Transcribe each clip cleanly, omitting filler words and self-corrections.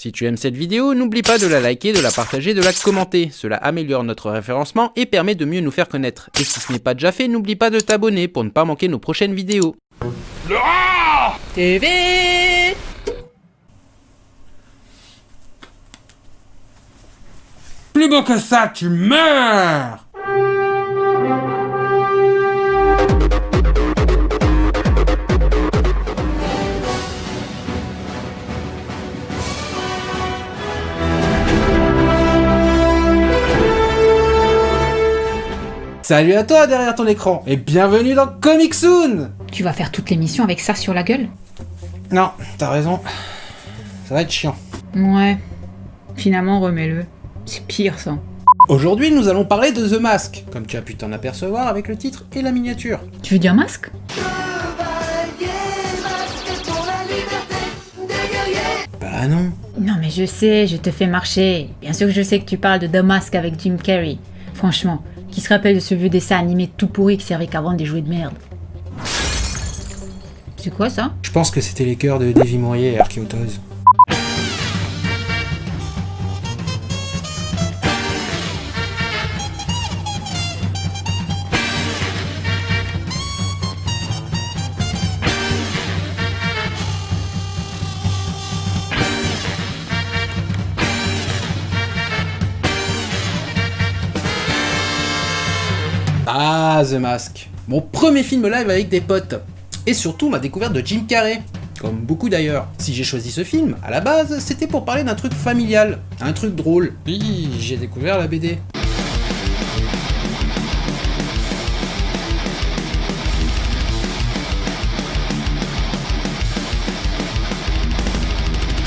Si tu aimes cette vidéo, n'oublie pas de la liker, de la partager, de la commenter. Cela améliore notre référencement et permet de mieux nous faire connaître. Et si ce n'est pas déjà fait, n'oublie pas de t'abonner pour ne pas manquer nos prochaines vidéos. TV. Plus beau que ça, tu meurs! Salut à toi derrière ton écran et bienvenue dans Comic Soon. Tu vas faire toute l'émission avec ça sur la gueule? Non, t'as raison. Ça va être chiant. Ouais. Finalement, remets-le. C'est pire, ça. Aujourd'hui, nous allons parler de The Mask, comme tu as pu t'en apercevoir avec le titre et la miniature. Tu veux dire masque? Bah non. Non, mais je sais, je te fais marcher. Bien sûr que je sais que tu parles de The Mask avec Jim Carrey. Franchement, qui se rappelle de ce vieux dessin animé tout pourri qui servait qu'à vendre des jouets de merde? C'est quoi ça? Je pense que c'était les chœurs de Davy Mourier et Archéotoys. Ah, The Mask. Mon premier film live avec des potes. Et surtout ma découverte de Jim Carrey. Comme beaucoup d'ailleurs. Si j'ai choisi ce film, à la base, c'était pour parler d'un truc familial, un truc drôle. Puis j'ai découvert la BD.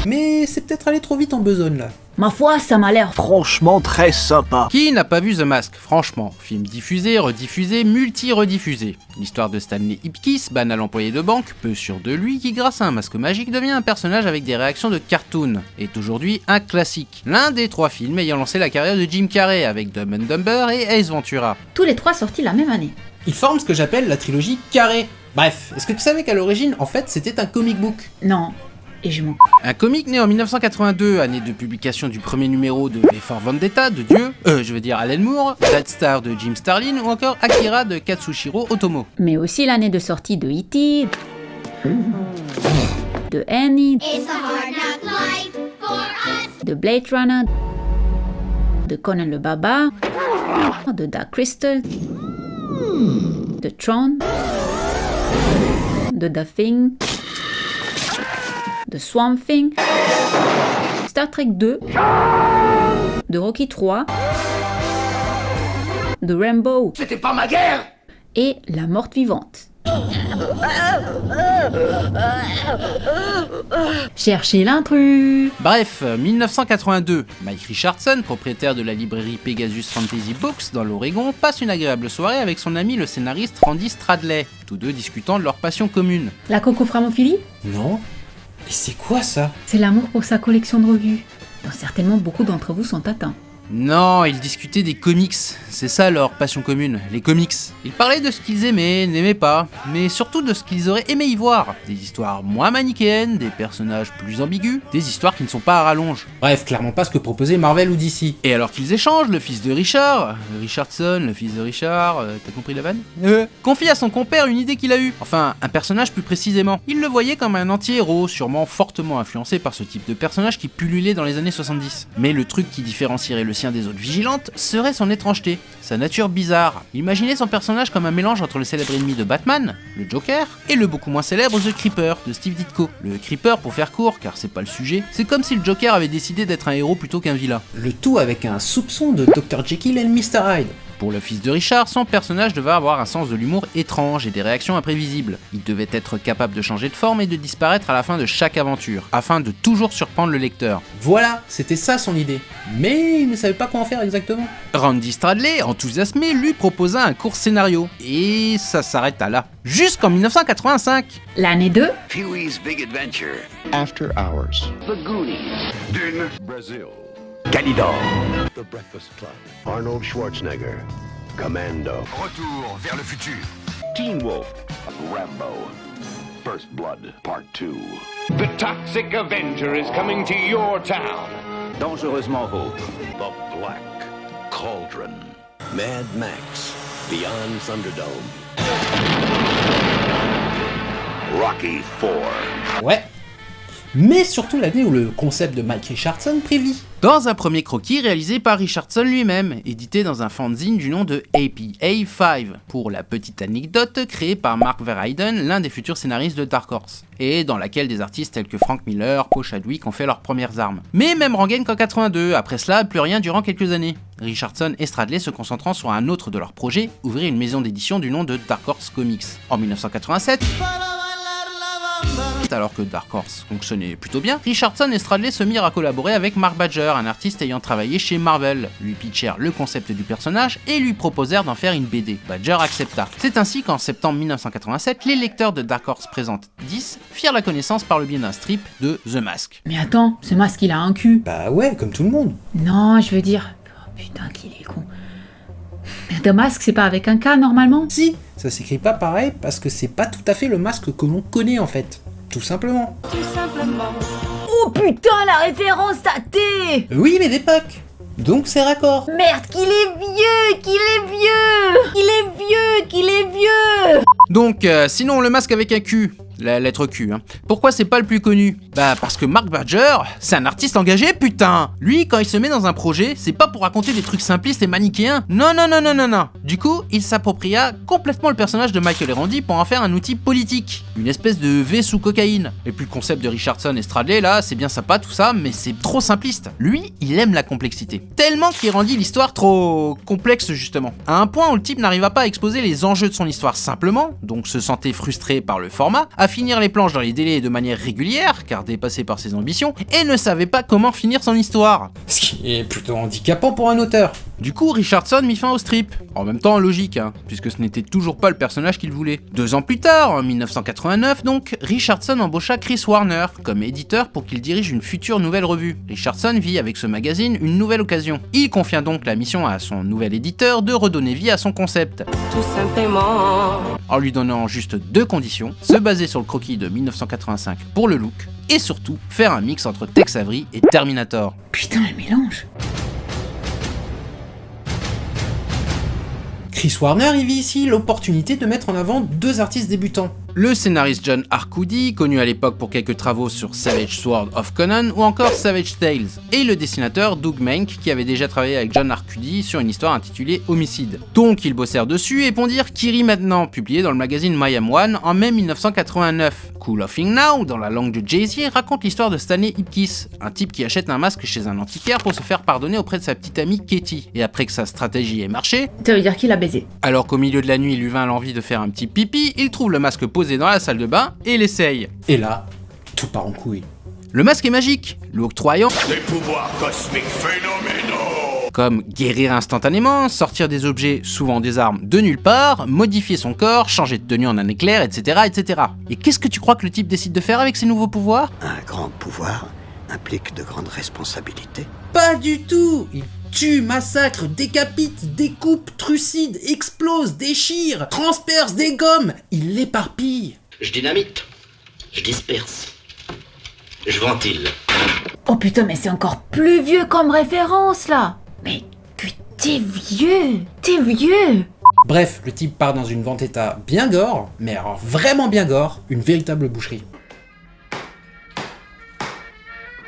Mais c'est peut-être allé trop vite en besogne là. Ma foi, ça m'a l'air Franchement très sympa. Qui n'a pas vu The Mask, franchement? Film diffusé, rediffusé, multi-rediffusé. L'histoire de Stanley Ipkiss, banal employé de banque, peu sûr de lui, qui grâce à un masque magique devient un personnage avec des réactions de cartoon, est aujourd'hui un classique. L'un des 3 films ayant lancé la carrière de Jim Carrey avec Dumb and Dumber et Ace Ventura. tous les 3 sortis la même année. Ils forment ce que j'appelle la trilogie Carrey. Bref, est-ce que tu savais qu'à l'origine, en fait, c'était un comic book? Non, et je m'en... Un comic né en 1982, année de publication du premier numéro de V for Vendetta de Dieu, je veux dire Alan Moore, Dead Star de Jim Starlin ou encore Akira de Katsushiro Otomo. Mais aussi l'année de sortie de E.T., de Annie, It's a hard knock life for us. de Blade Runner, de Conan le Barbare, de Dark Crystal, de Tron, de The Thing, de Swamp Thing, Star Trek 2, de Rocky 3, de Rambo. C'était pas ma guerre. Et La Morte Vivante. Cherchez l'intrus. Bref, 1982, Mike Richardson, propriétaire de la librairie Pegasus Fantasy Books dans l'Oregon, passe une agréable soirée avec son ami le scénariste Randy Stradley, tous deux discutant de leur passion commune. La cocoframophilie, Non. Mais c'est quoi ça? c'est l'amour pour sa collection de revues, dont certainement beaucoup d'entre vous sont atteints. Non, ils discutaient des comics, c'est ça leur passion commune, les comics. Ils parlaient de ce qu'ils aimaient, n'aimaient pas, mais surtout de ce qu'ils auraient aimé y voir. Des histoires moins manichéennes, des personnages plus ambigus, des histoires qui ne sont pas à rallonge. Bref, clairement pas ce que proposait Marvel ou DC. Et alors qu'ils échangent, le fils de Richard, Richardson, le fils de Richard, t'as compris la vanne? Confie à son compère une idée qu'il a eue, enfin un personnage plus précisément. Il le voyait comme un anti-héros, sûrement fortement influencé par ce type de personnage qui pullulait dans les années 70. Mais le truc qui différencierait le sien des autres vigilantes serait son étrangeté, sa nature bizarre. Imaginez son personnage comme un mélange entre le célèbre ennemi de Batman, le Joker, et le beaucoup moins célèbre The Creeper de Steve Ditko. Le Creeper, pour faire court, car c'est pas le sujet, c'est comme si le Joker avait décidé d'être un héros plutôt qu'un vilain. Le tout avec un soupçon de Dr. Jekyll et Mr. Hyde. Pour le fils de Richard, son personnage devait avoir un sens de l'humour étrange et des réactions imprévisibles. Il devait être capable de changer de forme et de disparaître à la fin de chaque aventure, afin de toujours surprendre le lecteur. Voilà, c'était ça son idée. Mais il ne savait pas quoi en faire exactement. Randy Stradley, enthousiasmé, lui proposa un court scénario. Et ça s'arrêta là. Jusqu'en 1985. L'année 2, Pee-wee's Big Adventure. After Hours. The Goonies. Dune. Brazil. Calidor. The Breakfast Club. Arnold Schwarzenegger. Commando. Retour vers le futur. Teen Wolf. Rambo. First Blood, Part 2. The Toxic Avenger is coming to your town. Dangereusement vôtre. The Black Cauldron. Mad Max, Beyond Thunderdome. Rocky 4. Ouais. Mais surtout l'année où le concept de Mike Richardson prit vie. Dans un premier croquis réalisé par Richardson lui-même, édité dans un fanzine du nom de APA5, pour la petite anecdote créé par Mark Verheiden, l'un des futurs scénaristes de Dark Horse, et dans laquelle des artistes tels que Frank Miller, Paul Chadwick ont fait leurs premières armes. Mais même rengaine qu'en 82, après cela, plus rien durant quelques années. Richardson et Stradley se concentrant sur un autre de leurs projets, ouvrir une maison d'édition du nom de Dark Horse Comics. En 1987, alors que Dark Horse fonctionnait plutôt bien, Richardson et Stradley se mirent à collaborer avec Mark Badger, un artiste ayant travaillé chez Marvel, lui pitchèrent le concept du personnage et lui proposèrent d'en faire une BD. Badger accepta. C'est ainsi qu'en septembre 1987, les lecteurs de Dark Horse Présente 10 firent la connaissance par le biais d'un strip de The Mask. Mais attends, ce masque il a un cul. Bah ouais, comme tout le monde. Non, je veux dire... Oh putain qu'il est con. Mais The Mask c'est pas avec un K normalement? Si, ça s'écrit pas pareil parce que c'est pas tout à fait le masque que l'on connaît en fait. Tout simplement. Oh putain la référence datée. Oui, mais d'époque. Donc c'est raccord. Merde qu'il est vieux, qu'il est vieux, qu'il est vieux, qu'il est vieux. Donc, sinon le masque avec un Q, la lettre Q, hein. Pourquoi c'est pas le plus connu? Bah parce que Mark Badger, c'est un artiste engagé, putain. Lui, quand il se met dans un projet, c'est pas pour raconter des trucs simplistes et manichéens. Non. Du coup, il s'appropria complètement le personnage de Michael et Randy pour en faire un outil politique. Une espèce de V sous cocaïne. Et puis le concept de Richardson et Stradley, là, c'est bien sympa tout ça, mais c'est trop simpliste. Lui, il aime la complexité. Tellement qu'il rendit l'histoire trop complexe justement. À un point où le type n'arriva pas à exposer les enjeux de son histoire simplement, donc se sentait frustré par le format, à finir les planches dans les délais et de manière régulière, car dépassé par ses ambitions, et ne savait pas comment finir son histoire. Ce qui est plutôt handicapant pour un auteur. Du coup, Richardson mit fin au strip. En même temps, logique, hein, puisque ce n'était toujours pas le personnage qu'il voulait. 2 ans plus tard, en 1989 donc, Richardson embaucha Chris Warner comme éditeur pour qu'il dirige une future nouvelle revue. Richardson vit avec ce magazine une nouvelle occasion. Il confia donc la mission à son nouvel éditeur de redonner vie à son concept. Tout simplement. En lui donnant juste 2 conditions, se baser sur le croquis de 1985 pour le look, et surtout faire un mix entre Tex Avery et Terminator. Putain le mélange. Chris Warner y vit ici l'opportunité de mettre en avant 2 artistes débutants. Le scénariste John Arcudi, connu à l'époque pour quelques travaux sur Savage Sword of Conan ou encore Savage Tales, et le dessinateur Doug Mahnke qui avait déjà travaillé avec John Arcudi sur une histoire intitulée Homicide. Donc ils bossèrent dessus et pondirent Kiri maintenant, publié dans le magazine Mayhem One en mai 1989. Cool Laughing Now, dans la langue de Jay-Z, raconte l'histoire de Stanley Ipkiss, un type qui achète un masque chez un antiquaire pour se faire pardonner auprès de sa petite amie Katie. Et après que sa stratégie ait marché, Ça veut dire qu'il a baisé. alors qu'au milieu de la nuit il lui vint l'envie de faire un petit pipi, il trouve le masque posé dans la salle de bain et l'essaye. Et là, tout part en couille. Le masque est magique, lui octroyant Des pouvoirs cosmiques phénoménaux. comme guérir instantanément, sortir des objets, souvent des armes, de nulle part, modifier son corps, changer de tenue en un éclair, etc. etc. Et qu'est-ce que tu crois que le type décide de faire avec ses nouveaux pouvoirs? Un grand pouvoir implique de grandes responsabilités. Pas du tout. Il tue, massacre, décapite, découpe, trucide, explose, déchire, transperce, dégomme. Il l'éparpille. Je dynamite, je disperse, je ventile. Oh putain mais c'est encore plus vieux comme référence là. Mais t'es vieux. Bref, le type part dans une vendetta bien gore, mais alors vraiment bien gore, une véritable boucherie.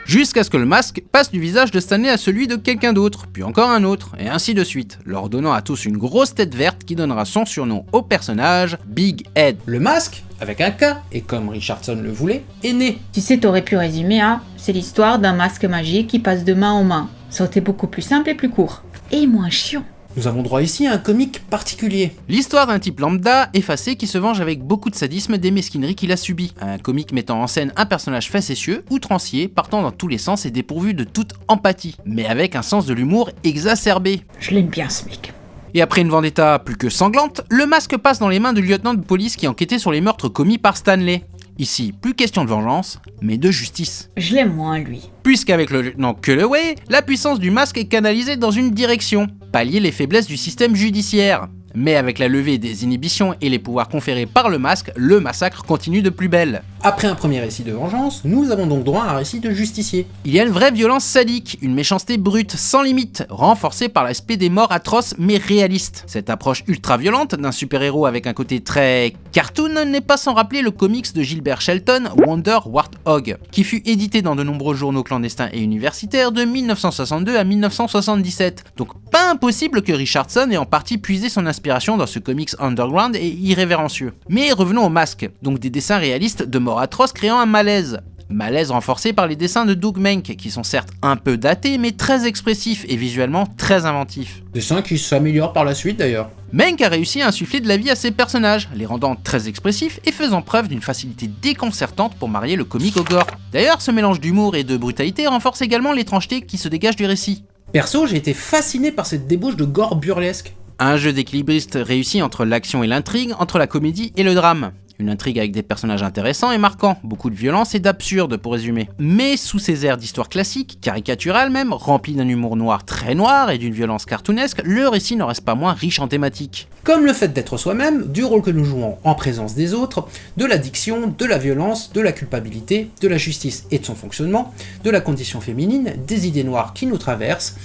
Jusqu'à ce que le masque passe du visage de Stanley à celui de quelqu'un d'autre, puis encore un autre, et ainsi de suite, leur donnant à tous une grosse tête verte qui donnera son surnom au personnage, Big Head. Le masque, avec un K, et comme Richardson le voulait, est né. Tu sais, t'aurais pu résumer, hein. C'est l'histoire d'un masque magique qui passe de main en main. Ça aurait été beaucoup plus simple et plus court. Et moins chiant. Nous avons droit ici à un comique particulier. L'histoire d'un type lambda, effacé, qui se venge avec beaucoup de sadisme des mesquineries qu'il a subies. Un comique mettant en scène un personnage facétieux, outrancier, partant dans tous les sens et dépourvu de toute empathie, mais avec un sens de l'humour exacerbé. Je l'aime bien ce mec. Et après une vendetta plus que sanglante, le masque passe dans les mains du lieutenant de police qui enquêtait sur les meurtres commis par Stanley. Ici, plus question de vengeance, mais de justice. Je l'aime moins lui. Puisqu'avec le lieutenant Culloway, la puissance du masque est canalisée dans une direction, pallier les faiblesses du système judiciaire. Mais avec la levée des inhibitions et les pouvoirs conférés par le masque, le massacre continue de plus belle. Après un premier récit de vengeance, nous avons donc droit à un récit de justicier. Il y a une vraie violence sadique, une méchanceté brute, sans limite, renforcée par l'aspect des morts atroces mais réalistes. Cette approche ultra-violente d'un super-héros avec un côté très cartoon n'est pas sans rappeler le comics de Gilbert Shelton, Wonder Warthog, qui fut édité dans de nombreux journaux clandestins et universitaires de 1962 à 1977. Donc pas impossible que Richardson ait en partie puisé son inspiration dans ce comics underground et irrévérencieux. Mais revenons au masque, donc des dessins réalistes de morts atroces créant un malaise. Malaise renforcé par les dessins de Doug Mahnke, qui sont certes un peu datés, mais très expressifs et visuellement très inventifs. Dessins qui s'améliorent par la suite d'ailleurs. Mahnke a réussi à insuffler de la vie à ses personnages, les rendant très expressifs et faisant preuve d'une facilité déconcertante pour marier le comique au gore. D'ailleurs, ce mélange d'humour et de brutalité renforce également l'étrangeté qui se dégage du récit. Perso, j'ai été fasciné par cette débauche de gore burlesque. Un jeu d'équilibriste réussi entre l'action et l'intrigue, entre la comédie et le drame. Une intrigue avec des personnages intéressants et marquants, beaucoup de violence et d'absurde pour résumer. Mais sous ces airs d'histoire classique, caricaturale même, rempli d'un humour noir très noir et d'une violence cartoonesque, le récit n'en reste pas moins riche en thématiques. Comme le fait d'être soi-même, du rôle que nous jouons en présence des autres, de l'addiction, de la violence, de la culpabilité, de la justice et de son fonctionnement, de la condition féminine, des idées noires qui nous traversent,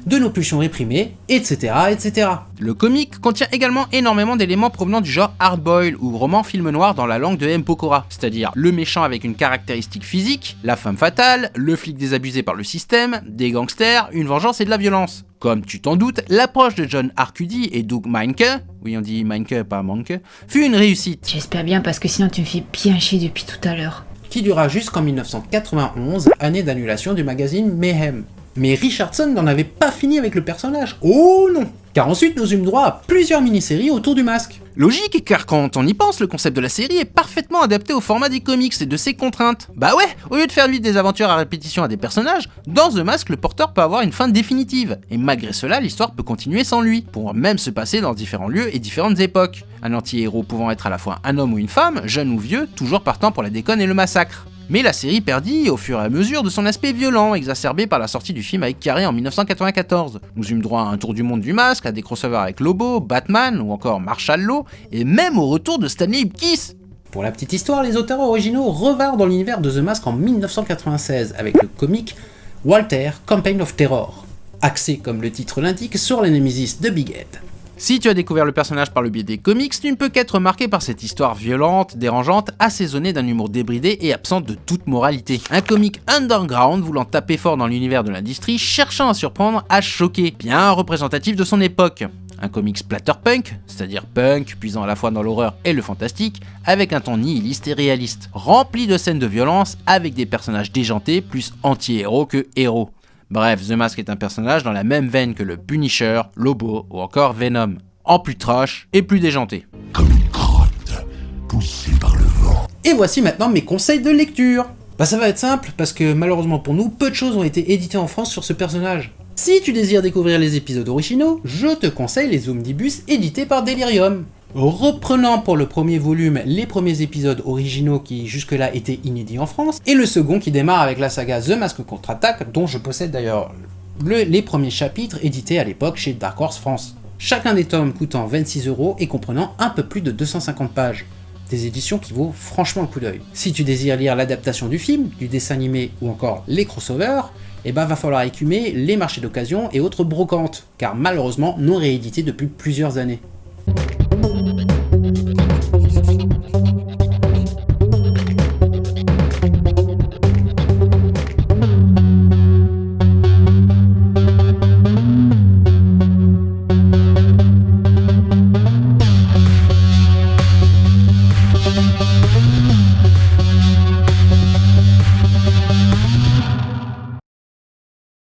de nos pulsions réprimées, etc., etc. Le comic contient également énormément d'éléments provenant du genre hardboil ou roman film noir dans la langue de M. Pokora, c'est-à-dire le méchant avec une caractéristique physique, la femme fatale, le flic désabusé par le système, des gangsters, une vengeance et de la violence. Comme tu t'en doutes, l'approche de John Arcudi et Doug Mahnke, oui on dit Mahnke pas Mahnke, fut une réussite. J'espère bien parce que sinon tu me fais bien chier depuis tout à l'heure. Qui dura jusqu'en 1991, année d'annulation du magazine Mayhem. Mais Richardson n'en avait pas fini avec le personnage, oh non! Car ensuite nous eûmes droit à plusieurs mini-séries autour du masque. Logique, car quand on y pense, le concept de la série est parfaitement adapté au format des comics et de ses contraintes. Bah ouais, au lieu de faire vivre des aventures à répétition à des personnages, dans The Mask, le porteur peut avoir une fin définitive. Et malgré cela, l'histoire peut continuer sans lui, pour même se passer dans différents lieux et différentes époques. Un anti-héros pouvant être à la fois un homme ou une femme, jeune ou vieux, toujours partant pour la déconne et le massacre. Mais la série perdit au fur et à mesure de son aspect violent, exacerbé par la sortie du film avec Carrey en 1994. Nous eûmes droit à un tour du monde du masque, à des crossovers avec Lobo, Batman ou encore Marshall Law, et même au retour de Stanley Ipkiss. Pour la petite histoire, les auteurs originaux revinrent dans l'univers de The Mask en 1996 avec le comic Walter, Campaign of Terror, axé comme le titre l'indique sur la némésis de Big Ed. Si tu as découvert le personnage par le biais des comics, tu ne peux qu'être marqué par cette histoire violente, dérangeante, assaisonnée d'un humour débridé et absente de toute moralité. Un comic underground voulant taper fort dans l'univers de l'industrie, cherchant à surprendre, à choquer, bien représentatif de son époque. Un comic splatterpunk, c'est-à-dire punk, puisant à la fois dans l'horreur et le fantastique, avec un ton nihiliste et réaliste, rempli de scènes de violence, avec des personnages déjantés, plus anti-héros que héros. Bref, The Mask est un personnage dans la même veine que le Punisher, Lobo ou encore Venom, en plus trash et plus déjanté. Comme une crotte poussée par le vent. Et voici maintenant mes conseils de lecture. Bah ça va être simple, parce que malheureusement pour nous, peu de choses ont été éditées en France sur ce personnage. Si tu désires découvrir les épisodes originaux, je te conseille les omnibus édités par Delirium. Reprenant pour le premier volume les premiers épisodes originaux qui jusque-là étaient inédits en France, et le second qui démarre avec la saga The Mask contre-attaque, dont je possède d'ailleurs les premiers chapitres édités à l'époque chez Dark Horse France. Chacun des tomes coûtant 26€ et comprenant un peu plus de 250 pages. Des éditions qui vaut franchement le coup d'œil. Si tu désires lire l'adaptation du film, du dessin animé ou encore les crossovers, eh ben va falloir écumer les marchés d'occasion et autres brocantes, car malheureusement non réédités depuis plusieurs années.